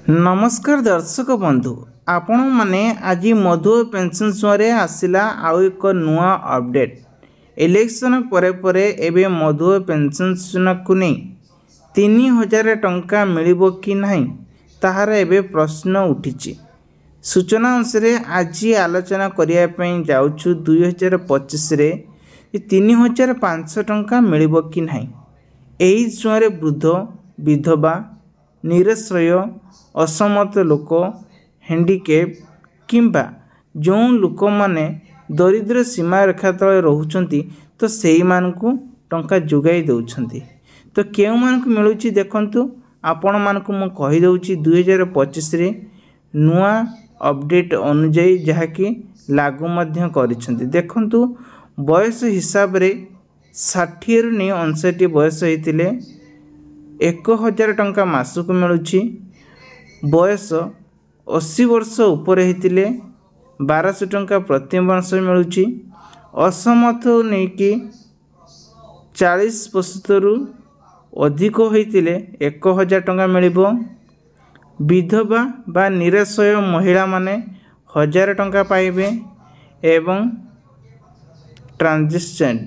नमस्कार दर्शक बंधु आपण माने आज मधु पेंशन सुरे आसला आउ एक नुआ अपडेट इलेक्शन परे परे एबे मधु पेंशन सुना को नहीं 3000 टंका मिलिबो कि नहीं ताहार एबे प्रश्न उठिछि। सूचना अनुसार आज आलोचना करिया पई जाउछु 2025 रे 3500 टंका मिलिबो कि नहीं। एही सुरे वृद्ध विधवा निराश्रय असमर्थ लोक हैंडिकेप किंबा जो लोक माने दरिद्र सीमा रेखा तले रहउछंती तो सेही मानकु टंका जोगाई दउछंती। तो केउ मानकु मिलुची देखंतु आपण मानकु मु कहि दउची 2025 रे नुआ अपडेट अनुଯାयी जहाँकि लागू मध्य करिसंती। देखंतु बयस हिसाब रे 60 रु ने 59 बयस होइतिले 1000 टंका मासक मिलुची। बयस 80 वर्ष ऊपर होइतिले 1200 टंका प्रति मास मिलुची। असमर्थ नहीं कि 40% रु अधिक होइतिले 1000 टंका मिलिबो। विधवा बा निराश्रय महिला माने 1000 टंका पाइबे एवं ट्रांजेक्शन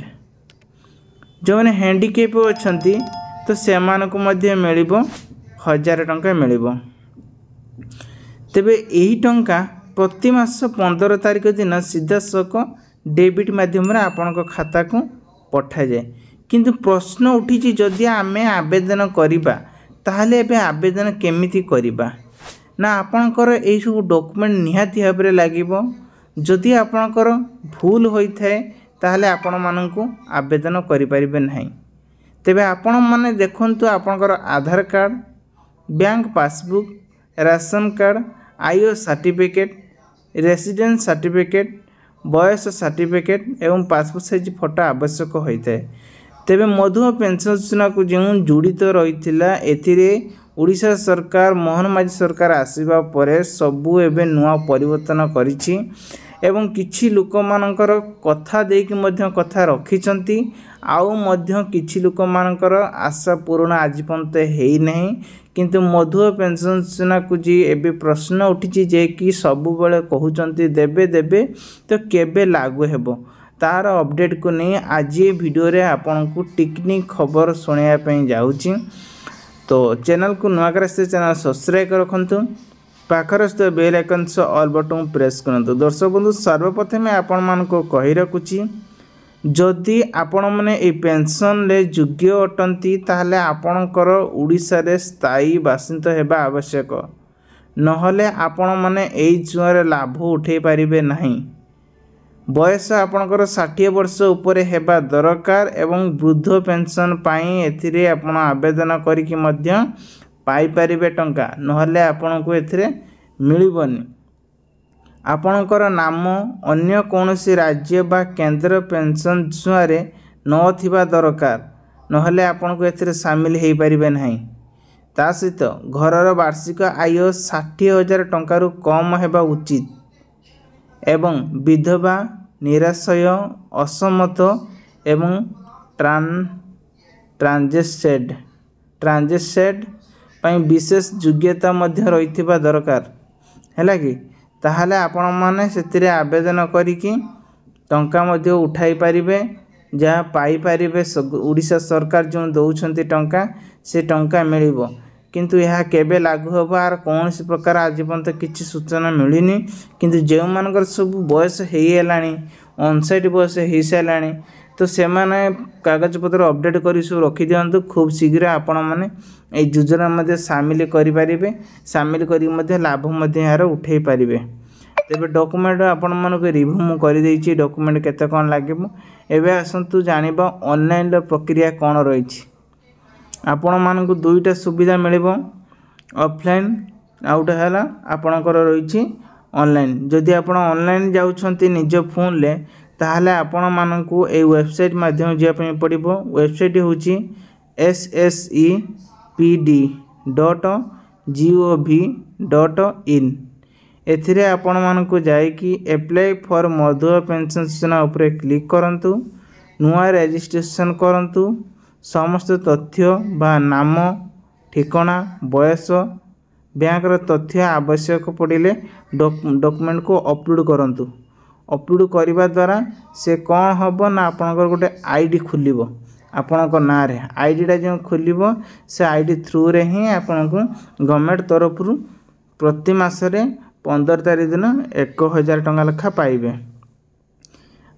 जो माने हैंडिकेप अछंती तो से मानकु मध्य मिलिबो 1000 टंका मिलिबो। तेबे एही टंका प्रति मास 15 तारिख दिन सीधा सक डेबिट माध्यम रे आपनक खाता को पठा जाए। किंतु प्रश्न उठी जदि आमे आवेदन करिबा ताहले एबे आवेदन केमिति करिबा ना आपनकर एही सब डॉक्यूमेंट निहाती भाबरे लागिबो। जदि आपनकर भूल होई थाए ताहले आपण मानकु आवेदन करि परिबे नहीं। तेबे आपण माने देखंतु आपनकर Aadhaar card bank passbook ration card आईओ सर्टिफिकेट रेसिडेंस सर्टिफिकेट बयस सर्टिफिकेट एवं पासपोर्ट साइज फोटो आवश्यक होता है। तेबे मधु पेंशन योजना को जो जुड़ित रही एथिरे उड़ीसा सरकार मोहन माझी सरकार आसीबा परे सबू एबे नुआ परिवर्तन करिछि एवं किछि लोक मानकर कथा देकी मध्य कथा रखिछंती आउ मध्य किछि लोक मानकर आशा पूर्ण आज पर्यंत हेई नहीं। किंतु मधु पेंशन योजना को जी एबे प्रश्न उठिछि जे कि सबु बेले कहउचंती देबे देबे तो केबे लागू हेबो तार अपडेट को नहीं आज ये वीडियो रे आपन को टेक्निक खबर सुनाया पई जाउछि। तो चैनल को नुआ करे से चैनल सब्सक्राइब रखंतु पाखर स्थित बेल आइकन से ऑल बटन प्रेस करंतु। दर्शक बंधु सर्वप्रथम आपण मान को कहि रखुछि जदि आपण माने ए पेंशन ले योग्य अटंती ताहले आपणकर उड़ीसा रे स्थायी बासिंदा हेबा आवश्यक नहले आपण माने एई जुआरे लाभ उठे पारिबे नहीं। बयस आपणकर 60 वर्ष ऊपर हेबा दरकार एवं वृद्ध पेंशन पाई एथिरे आपण आवेदन करिकि मध्य पाई पारिबे टंका नहले आपण को एथिरे मिलिबनी। आपणकर नाम अन्य कौनसी राज्य बा केंद्र पेंशन जुआरे नथिबा दरकार नहले आपण को एथिरे शामिल हेई पारिबे नहीं। ता सहित घरर वार्षिक आय 60,000 टंका रु कम हेबा उचित एवं विधवा निराश्रय असमर्थ एवं ट्रांजेक्शन पई विशेष योग्यता मध्य रहिथिबा दरकार हैला कि ताहले आपण माने सेतिरे आवेदन करिकि टंका मध्य उठाई पारिबे जहाँ पाई पारिबे। उड़ीसा सरकार जो दउछंती टंका से टंका मिलिबो किंतु यह केबे लागू होबो आर कौन सी प्रकार आज पर्यंत किछि सूचना मिलिनी। किंतु जे मानकर सब बयस हेई हेलानी 59 बयस हेई सालानी तो से माने कागज पत्र अपडेट करी सब रखि दियंतु। खूब शीघ्र आपण माने ए योजना मध्ये शामिल करि पारिबे शामिल करी मध्ये लाभ मध्ये यार उठेई पारिबे। तेबे डॉक्यूमेंट आपण मानको रिव्यू मु करि देछि डॉक्यूमेंट केते कोन लागिबो एबे आसंतु जानिबा ऑनलाइन रो प्रक्रिया कोन रहिछि। आपण मानको दुईटा सुविधा मिलिबो ऑफलाइन आउट हैला आपणकर रहिछि ऑनलाइन। जदि आपण ऑनलाइन जाउछंती निज फोन ले ताहले आपण मानकु ए वेबसाइट माध्यम जे पय पडिबो। वेबसाइट होछि ssep.gov.in एथिरे आपण मानकु जाय कि अप्लाई फॉर मधु पेंशन योजना ऊपर क्लिक करंतु नुआ रजिस्ट्रेशन करंतु समस्त तथ्य बा नाम ठिकाना बयस ବ୍ୟାଙ୍କର ତଥ୍ୟ ଆବଶ୍ୟକ ପଡ଼ିଲେ ଡକ୍ୟୁମେଣ୍ଟକୁ ଅପଲୋଡ଼ କରନ୍ତୁ। ଅପଲୋଡ଼ କରିବା ଦ୍ୱାରା ସେ କ'ଣ ହେବ ନା ଆପଣଙ୍କର ଗୋଟେ ଆଇଡ଼ି ଖୋଲିବ ଆପଣଙ୍କ ନାଁରେ। ଆଇଡ଼ିଟା ଯେଉଁ ଖୋଲିବ ସେ ଆଇଡ଼ି ଥ୍ରୁରେ ହିଁ ଆପଣଙ୍କୁ ଗଭର୍ଣ୍ଣମେଣ୍ଟ ତରଫରୁ ପ୍ରତି ମାସରେ 15 ତାରିଖ ଦିନ 1000 ଟଙ୍କା ଲେଖା ପାଇବେ।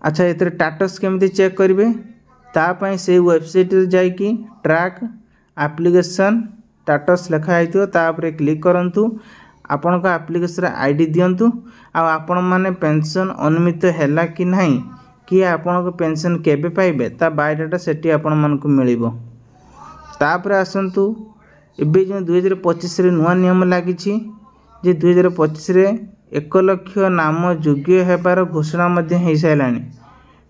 ଆଚ୍ଛା, ଏଥିରେ ଷ୍ଟାଟସ୍ କେମିତି ଚେକ୍ କରିବେ? ତା ପାଇଁ ସେଇ ୱେବସାଇଟ୍ରେ ଯାଇକି ଟ୍ରାକ୍ ଆପ୍ଲିକେସନ୍ ଷ୍ଟାଟସ୍ ଲେଖା ହେଇଥିବ, ତା ଉପରେ କ୍ଲିକ୍ କରନ୍ତୁ। ଆପଣଙ୍କ ଆପ୍ଲିକେସନ୍ ଆଇଡ଼ି ଦିଅନ୍ତୁ ଆଉ ଆପଣମାନେ ପେନ୍ସନ୍ ଅନୁମିତ ହେଲା କି ନାହିଁ, କି ଆପଣଙ୍କ ପେନ୍ସନ୍ କେବେ ପାଇବେ ତା ବାୟୋଡାଟା ସେଠି ଆପଣମାନଙ୍କୁ ମିଳିବ। ତାପରେ ଆସନ୍ତୁ, ଏବେ ଯେଉଁ 2025ରେ ନୂଆ ନିୟମ ଲାଗିଛି ଯେ 2025ରେ 1 ଲକ୍ଷ ନାମ ଯୋଗ୍ୟ ହେବାର ଘୋଷଣା ମଧ୍ୟ ହୋଇସାରିଲାଣି।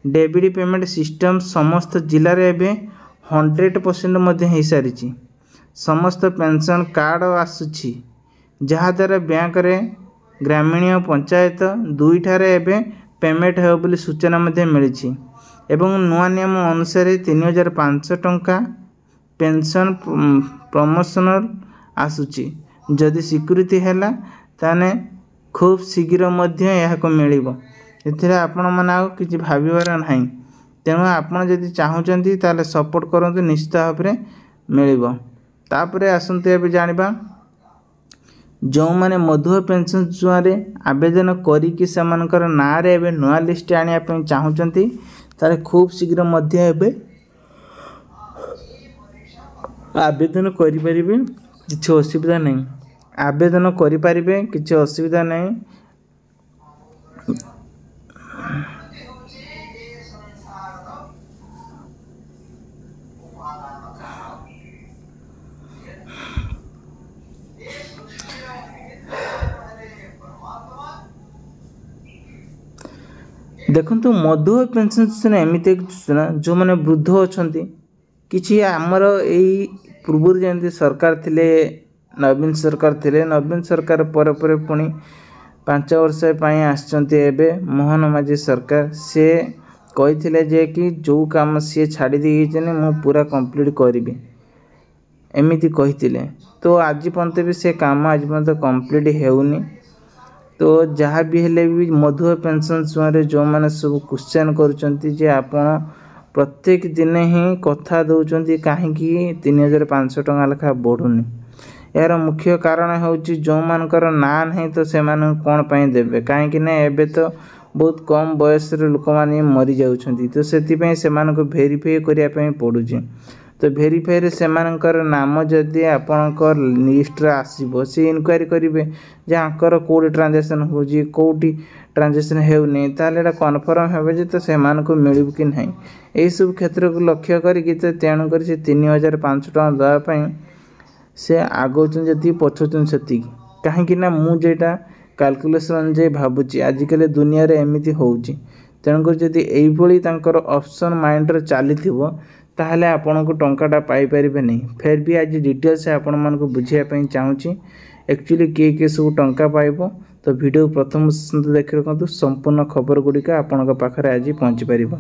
ଡେବିଟ୍ ପେମେଣ୍ଟ ସିଷ୍ଟମ୍ ସମସ୍ତ ଜିଲ୍ଲାରେ ଏବେ 100% ମଧ୍ୟ ହୋଇସାରିଛି। ସମସ୍ତ ପେନ୍ସନ୍ କାର୍ଡ଼ ଆସୁଛି, ଯାହାଦ୍ୱାରା ବ୍ୟାଙ୍କରେ ଗ୍ରାମୀଣ ପଞ୍ଚାୟତ ଦୁଇଠାରେ ଏବେ ପେମେଣ୍ଟ ହେବ ବୋଲି ସୂଚନା ମଧ୍ୟ ମିଳିଛି। ଏବଂ ନୂଆ ନିୟମ ଅନୁସାରେ 3500 ଟଙ୍କା ପେନ୍ସନ୍ ପ୍ରମୋସନାଲ୍ ଆସୁଛି। ଯଦି ସ୍ୱୀକୃତି ହେଲା ତାହେଲେ ଖୁବ୍ ଶୀଘ୍ର ମଧ୍ୟ ଏହାକୁ ମିଳିବ। ଏଥିରେ ଆପଣମାନେ ଆଉ କିଛି ଭାବିବାର ନାହିଁ। ତେଣୁ ଆପଣ ଯଦି ଚାହୁଁଛନ୍ତି ତାହେଲେ ସପୋର୍ଟ କରନ୍ତୁ, ନିଶ୍ଚିତ ଭାବରେ ମିଳିବ। ତାପରେ ଆସନ୍ତୁ ଏବେ ଜାଣିବା, ଯେଉଁମାନେ ମଧୁଆ ପେନ୍ସନ୍ ଯୋଜନାରେ ଆବେଦନ କରିକି ସେମାନଙ୍କର ନାଁରେ ଏବେ ନୂଆ ଲିଷ୍ଟ ଆଣିବା ପାଇଁ ଚାହୁଁଛନ୍ତି, ତାହେଲେ ଖୁବ୍ ଶୀଘ୍ର ମଧ୍ୟ ଏବେ ଆବେଦନ କରିପାରିବେ, କିଛି ଅସୁବିଧା ନାହିଁ। ଆବେଦନ କରିପାରିବେ, କିଛି ଅସୁବିଧା ନାହିଁ। ଦେଖନ୍ତୁ, ମଧୁଆ ପେନ୍ସନ୍ ଯୋଜନା ଏମିତି ଏକ ଯୋଜନା ଯେଉଁମାନେ ବୃଦ୍ଧ ଅଛନ୍ତି, କିଛି ଆମର ଏଇ ପୂର୍ବରୁ ଯେମିତି ସରକାର ଥିଲେ, ନବୀନ ସରକାର ଥିଲେ, ନବୀନ ସରକାର ପରେ ପରେ ପୁଣି 5 ବର୍ଷ ପାଇଁ ଆସିଛନ୍ତି ଏବେ ମୋହନ ମାଝୀ ସରକାର। ସେ କହିଥିଲେ ଯେ କି ଯେଉଁ କାମ ସିଏ ଛାଡ଼ି ଦେଇଛନ୍ତି ମୁଁ ପୁରା କମ୍ପ୍ଲିଟ୍ କରିବି, ଏମିତି କହିଥିଲେ। ତ ଆଜି ପର୍ଯ୍ୟନ୍ତ ବି ସେ କାମ ଆଜି ପର୍ଯ୍ୟନ୍ତ କମ୍ପ୍ଲିଟ୍ ହେଉନି। ତ ଯାହା ବି ହେଲେ ବି ମଧୁଆ ପେନ୍ସନ୍ ଯୋଜନାରେ ଯେଉଁମାନେ ସବୁ କ୍ୱେଶ୍ଚନ୍ କରୁଛନ୍ତି ଯେ ଆପଣ ପ୍ରତ୍ୟେକ ଦିନେ ହିଁ କଥା ଦେଉଛନ୍ତି କାହିଁକି 3500 ଟଙ୍କା ଲେଖା ବଢ଼ୁନି, ଏହାର ମୁଖ୍ୟ କାରଣ ହେଉଛି ଯେଉଁମାନଙ୍କର ନାଁ ନାହିଁ ତ ସେମାନଙ୍କୁ କ'ଣ ପାଇଁ ଦେବେ? କାହିଁକି ନା ଏବେ ତ ବହୁତ କମ୍ ବୟସରେ ଲୋକମାନେ ମରିଯାଉଛନ୍ତି, ତ ସେଥିପାଇଁ ସେମାନଙ୍କୁ ଭେରିଫାଏ କରିବା ପାଇଁ ପଡ଼ୁଛି। ତ ଭେରିଫାଏରେ ସେମାନଙ୍କର ନାମ ଯଦି ଆପଣଙ୍କ ଲିଷ୍ଟରେ ଆସିବ, ସେ ଇନକ୍ୱାରି କରିବେ ଯେ ଆଙ୍କର କେଉଁଠି ଟ୍ରାଞ୍ଜାକ୍ସନ୍ ହେଉଛି, କେଉଁଠି ଟ୍ରାଞ୍ଜାକ୍ସନ୍ ହେଉନି, ତାହେଲେ ଏଇଟା କନଫର୍ମ ହେବ ଯେ ତ ସେମାନଙ୍କୁ ମିଳିବ କି ନାହିଁ। ଏହିସବୁ କ୍ଷେତ୍ରକୁ ଲକ୍ଷ୍ୟ କରିକି ତ ତେଣୁକରି ସେ 3500 ଟଙ୍କା ଦେବା ପାଇଁ ସେ ଆଗଉଛନ୍ତି ଯେତିକି ପଛଉଛନ୍ତି ସେତିକି। କାହିଁକି ନା ମୁଁ ଯେଟା କାଲକୁଲେସନ୍ ଅନୁଯାୟୀ ଭାବୁଛି ଆଜିକାଲି ଦୁନିଆରେ ଏମିତି ହେଉଛି। ତେଣୁକରି ଯଦି ଏଇଭଳି ତାଙ୍କର ଅପସନ୍ ମାଇଣ୍ଡରେ ଚାଲିଥିବ ତାହେଲେ ଆପଣଙ୍କୁ ଟଙ୍କାଟା ପାଇପାରିବେ ନାହିଁ। ଫେର୍ ବି ଆଜି ଡିଟେଲ୍ସ ଆପଣମାନଙ୍କୁ ବୁଝିବା ପାଇଁ ଚାହୁଁଛି ଆକ୍ଚୁଆଲି କିଏ କିଏ ସବୁ ଟଙ୍କା ପାଇବ। ତ ଭିଡ଼ିଓ ପ୍ରଥମ ଦେଖି ରଖନ୍ତୁ, ସମ୍ପୂର୍ଣ୍ଣ ଖବର ଗୁଡ଼ିକ ଆପଣଙ୍କ ପାଖରେ ଆଜି ପହଞ୍ଚି ପାରିବ।